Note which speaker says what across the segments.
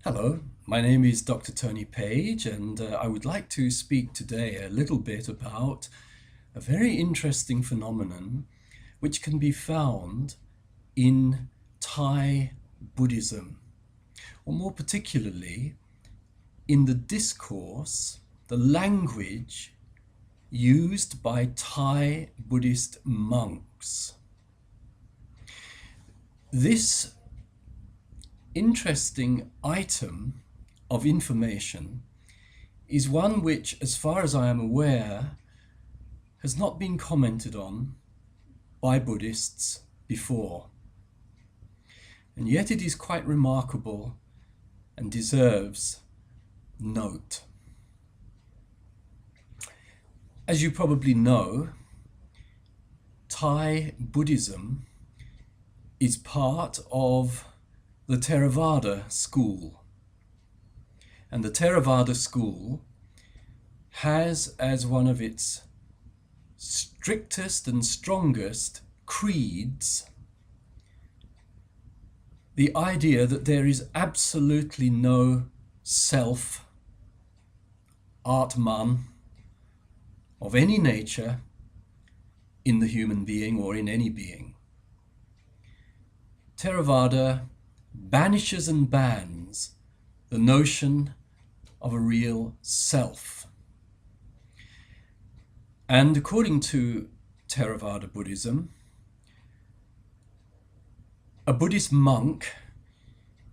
Speaker 1: Hello, my name is Dr. Tony Page, and I would like to speak today a little bit about a very interesting phenomenon which can be found in Thai Buddhism, or more particularly in the discourse, the language used by Thai Buddhist monks. This interesting item of information is one which, as far as I am aware, has not been commented on by Buddhists before. And yet it is quite remarkable and deserves note. As you probably know, Thai Buddhism is part of the Theravada school. And the Theravada school has as one of its strictest and strongest creeds the idea that there is absolutely no self, Atman, of any nature in the human being or in any being. Theravada banishes and bans the notion of a real self. And according to Theravada Buddhism, a Buddhist monk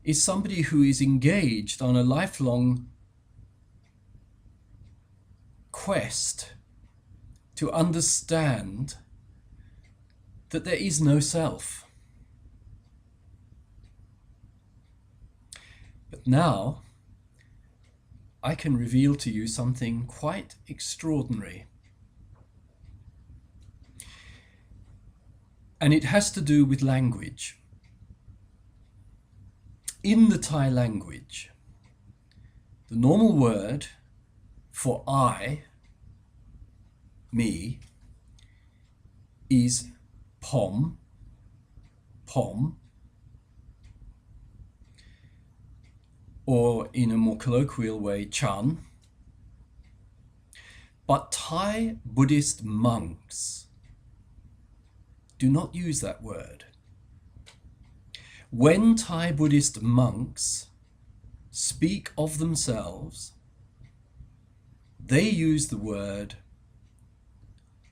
Speaker 1: is somebody who is engaged on a lifelong quest to understand that there is no self. But now, I can reveal to you something quite extraordinary. And it has to do with language. In the Thai language, the normal word for I, me, is pom, pom, or in a more colloquial way, chan. But Thai Buddhist monks do not use that word. When Thai Buddhist monks speak of themselves, they use the word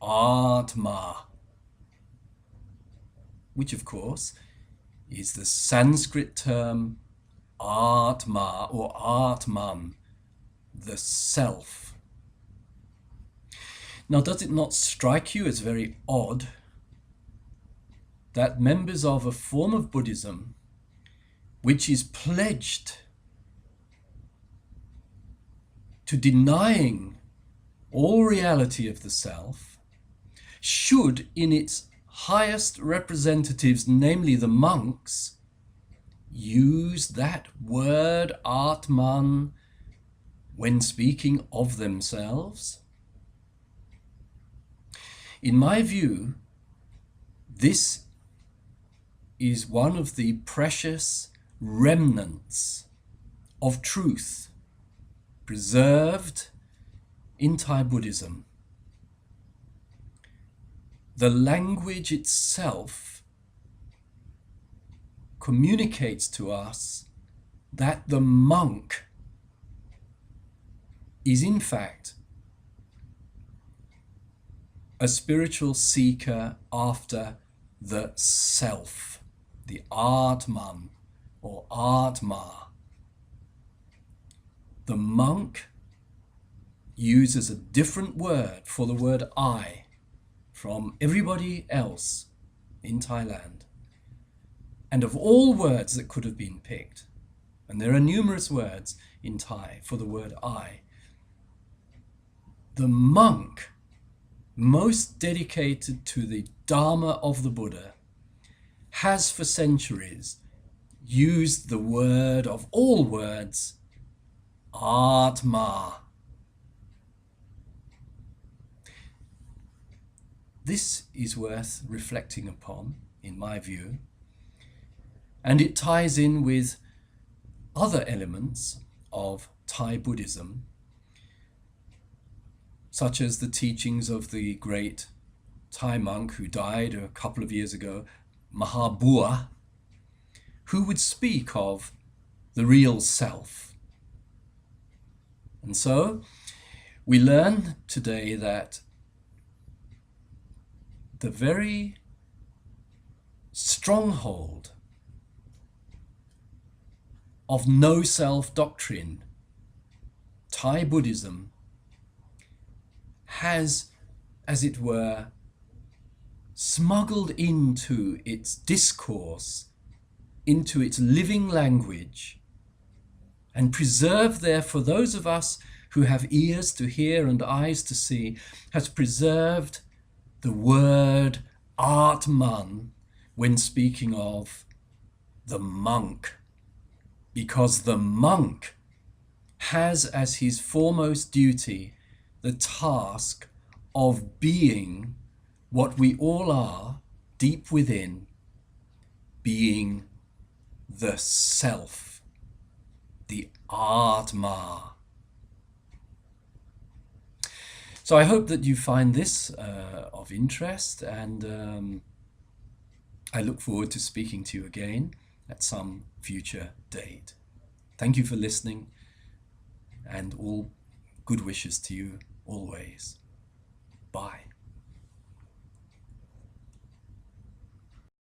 Speaker 1: Atma, which of course is the Sanskrit term Atma or Atman, the self. Now, does it not strike you as very odd that members of a form of Buddhism which is pledged to denying all reality of the self should, in its highest representatives, namely the monks, use that word Atman when speaking of themselves? In my view, this is one of the precious remnants of truth preserved in Thai Buddhism. The language itself communicates to us that the monk is in fact a spiritual seeker after the self, the Atman or Atma. The monk uses a different word for the word I from everybody else in Thailand. And of all words that could have been picked, and there are numerous words in Thai for the word I, the monk most dedicated to the Dharma of the Buddha has for centuries used the word of all words, Atma. This is worth reflecting upon, in my view, and it ties in with other elements of Thai Buddhism, such as the teachings of the great Thai monk who died a couple of years ago, Mahabua, who would speak of the real self. And so we learn today that the very stronghold of no-self doctrine, Thai Buddhism, has, as it were, smuggled into its discourse, into its living language, and preserved there for those of us who have ears to hear and eyes to see, has preserved the word Atman when speaking of the monk, because the monk has as his foremost duty the task of being what we all are deep within, being the self, the Atma. So I hope that you find this of interest, and I look forward to speaking to you again at some future date. Thank you for listening, and all good wishes to you always. Bye.